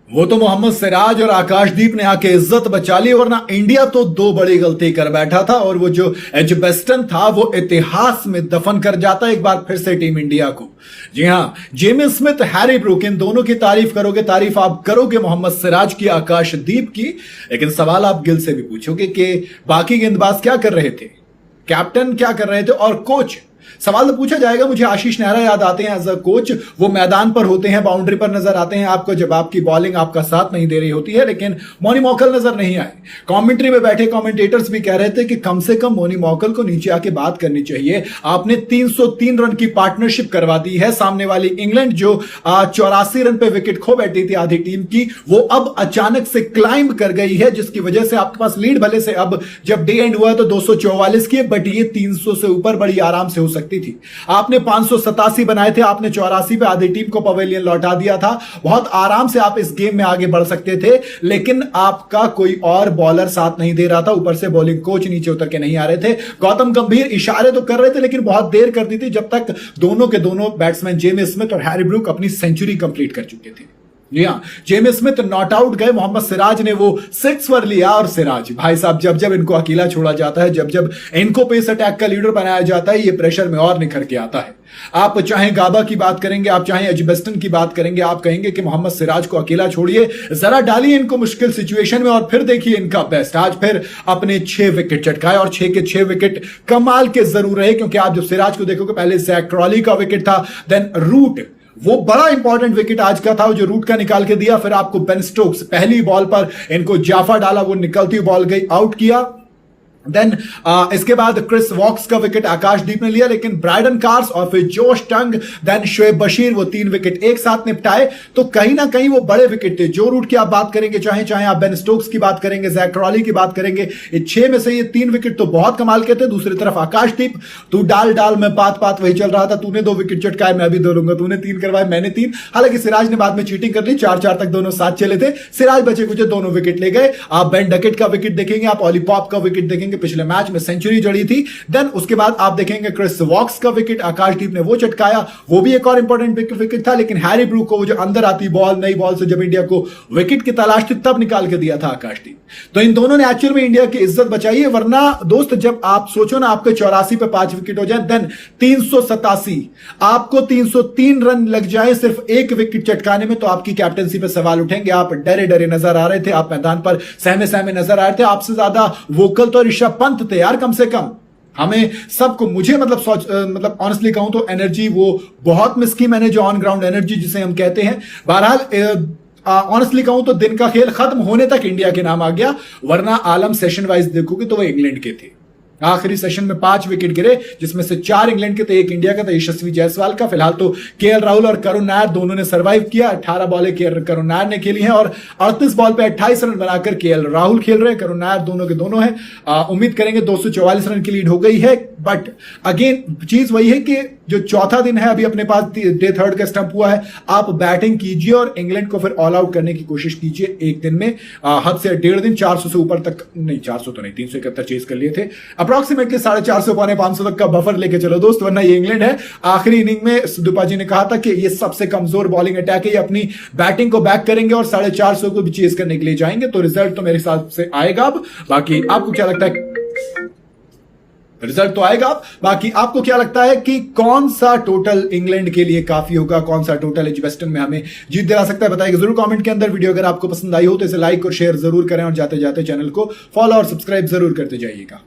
वो तो मोहम्मद सिराज और आकाशदीप ने आके इज्जत बचा ली, वरना इंडिया तो दो बड़ी गलती कर बैठा था और वो जो एजबेस्टन था वो इतिहास में दफन कर जाता एक बार फिर से टीम इंडिया को। जी हां, जेमी स्मिथ, हैरी ब्रूक, इन दोनों की तारीफ करोगे, तारीफ आप करोगे मोहम्मद सिराज की, आकाशदीप की, लेकिन सवाल आप गिल से भी पूछोगे कि बाकी गेंदबाज क्या कर रहे थे, कैप्टन क्या कर रहे थे और कोच। सवाल तो पूछा जाएगा। मुझे आशीष नेहरा याद आते हैं एज अ कोच। वो मैदान पर होते हैं, बाउंड्री पर नजर आते हैं आपको जब आपकी बॉलिंग आपका साथ नहीं दे रही होती है, लेकिन मोनी मौकल नजर नहीं आए। कमेंट्री में बैठे कमेंटेटर्स भी कह रहे थे कि कम से कम मोनी मौकल को नीचे आके बात करनी चाहिए। आपने 303 रन की पार्टनरशिप करवा दी है। सामने वाली इंग्लैंड जो 84 रन पे विकेट खो बैठी थी आधी टीम की, वो अब अचानक से क्लाइंब कर गई है, जिसकी वजह से आपके पास लीड भले से अब जब डे एंड हुआ तो 244 की, बट ये 300 से ऊपर बड़ी आराम से हो सकती थी। आपने 587 बनाए थे, आपने 84 पे आधी टीम को पवेलियन लौटा दिया था। बहुत आराम से आप इस गेम में आगे बढ़ सकते थे, लेकिन आपका कोई और बॉलर साथ नहीं दे रहा था। ऊपर से बॉलिंग कोच नीचे उतर के नहीं आ रहे थे। गौतम गंभीर इशारे तो कर रहे थे, लेकिन बहुत देर कर दी थी, जब तक दोनों के दोनों बैट्समैन जेमी स्मिथ और हैरी ब्रूक अपनी सेंचुरी कंप्लीट कर चुके थे। जी हाँ, जेमी स्मिथ नॉट आउट गए, मोहम्मद सिराज ने वो 6 पर लिया। और सिराज भाई साहब, जब जब इनको अकेला छोड़ा जाता है, जब जब इनको पेस अटैक का लीडर बनाया जाता है, ये प्रेशर में और निखर के आता है। आप चाहे गाबा की बात करेंगे, आप चाहे एजबेस्टन की बात करेंगे, आप कहेंगे कि मोहम्मद सिराज को अकेला छोड़िए, जरा डालिए इनको मुश्किल सिचुएशन में और फिर देखिए इनका बेस्ट। आज फिर अपने 6 विकेट चटकाए और 6 के 6 विकेट कमाल के जरूर रहे, क्योंकि आप जब सिराज को देखोगे, पहले जैक क्रॉली का विकेट था, देन रूट, वो बड़ा इंपॉर्टेंट विकेट आज का था जो रूट का निकाल के दिया। फिर आपको बेन स्टोक्स, पहली बॉल पर इनको जाफा डाला, वो निकलती बॉल गई, आउट किया। देन इसके बाद क्रिस वॉक्स का विकेट आकाशदीप ने लिया, लेकिन ब्राइडन कार्स और फिर जोश टंग, देन शोएब बशीर, वो 3 विकेट एक साथ निपटाए। तो कहीं ना कहीं वो बड़े विकेट थे। जो रूट की आप बात करेंगे, चाहे आप बेन स्टोक्स की बात करेंगे, जैक क्रॉली की बात करेंगे, ये 6 में से ये 3 विकेट तो बहुत कमाल के थे। दूसरी तरफ आकाशदीप, तू डाल मैं पात वही चल रहा था। तूने 2 विकेट चटकाए, मैं भी 2 लूंगा। तूने 3 करवाए, मैंने 3। हालांकि सिराज ने बाद में चीटिंग कर ली, 4-4 तक दोनों साथ चले थे। सिराज बचे कुछ दोनों विकेट ले गए। आप बेन डकेट का विकेट देखेंगे, आप ऑली पॉप का विकेट देखेंगे, पिछले मैच में सेंचुरी जड़ी थी। देन उसके बाद आप देखेंगे क्रिस वॉक्स का विकेट आकाशदीप ने वो चटकाया, वो भी एक और इंपॉर्टेंट विकेट था। लेकिन हैरी ब्रूक को वो जो अंदर आती बॉल, नई बॉल से जब इंडिया को विकेट की तलाश थी, तब निकाल के दिया था आकाशदीप। तो इन दोनों ने एक्चुअल में इंडिया की इज्जत बचाई है। वरना दोस्त, जब आप सोचो ना आपके 84 पे 5 विकेट हो जाए, देन 387, आपको 303 रन लग जाए सिर्फ 1 विकेट चटकाने में, तो आपकी कैप्टनसी पे सवाल उठेंगे। आप डरे डरे नजर आ रहे थे, आप मैदान पर सहमे सहमे नजर आ रहे थे। आपसे ज्यादा वोकल तो ऋषभ पंत थे यार, कम से कम। हमें सबको, मुझे मतलब ऑनेस्टली कहूं तो एनर्जी वो बहुत मिस की मैंने, जो ऑन ग्राउंड एनर्जी जिसे हम कहते हैं। बहरहाल ऑनेस्टली कहूं तो दिन का खेल खत्म होने तक इंडिया के नाम आ गया, वरना आलम सेशन वाइज देखोगे तो वो इंग्लैंड के थे। आखिरी सेशन में 5 विकेट गिरे, जिसमें से 4 इंग्लैंड के थे, 1 इंडिया का था, यशस्वी जायसवाल का। फिलहाल तो केएल राहुल और करुण नायर दोनों ने सर्वाइव किया। 18 बॉलें करुण नायर ने खेली हैं और 38 बॉल पे 28 रन बनाकर केएल राहुल खेल रहे हैं। करुण नायर दोनों के दोनों हैं। उम्मीद करेंगे 244 रन की लीड हो गई है। बट अगेन चीज वही है कि जो चौथा दिन है, अभी अपने पास डे 3 का स्टंप हुआ है, आप बैटिंग कीजिए और इंग्लैंड को फिर ऑल आउट करने की कोशिश कीजिए एक दिन में। हद से 1.5 दिन, 400 से ऊपर तक नहीं, 400 तो नहीं, 371 चेज कर लिए थे। अप्रॉक्सीमेटली 450 पौने 500 तक का बफर लेके चलो दोस्त, वरना ये इंग्लैंड है। आखिरी इनिंग में सुदुपा जी ने कहा था कि ये सबसे कमजोर बॉलिंग अटैक है, ये अपनी बैटिंग को बैक करेंगे और 450 को भी चेज करने के लिए जाएंगे। तो रिजल्ट तो मेरे हिसाब से आएगा। अब बाकी आपको क्या लगता है? रिजल्ट तो आएगा। बाकी आपको क्या लगता है कि कौन सा टोटल इंग्लैंड के लिए काफी होगा, कौन सा टोटल एजबेस्टन में हमें जीत दिला सकता है? बताइएगा जरूर कमेंट के अंदर। वीडियो अगर आपको पसंद आई हो तो इसे लाइक और शेयर जरूर करें और जाते जाते चैनल को फॉलो और सब्सक्राइब जरूर करते जाइएगा।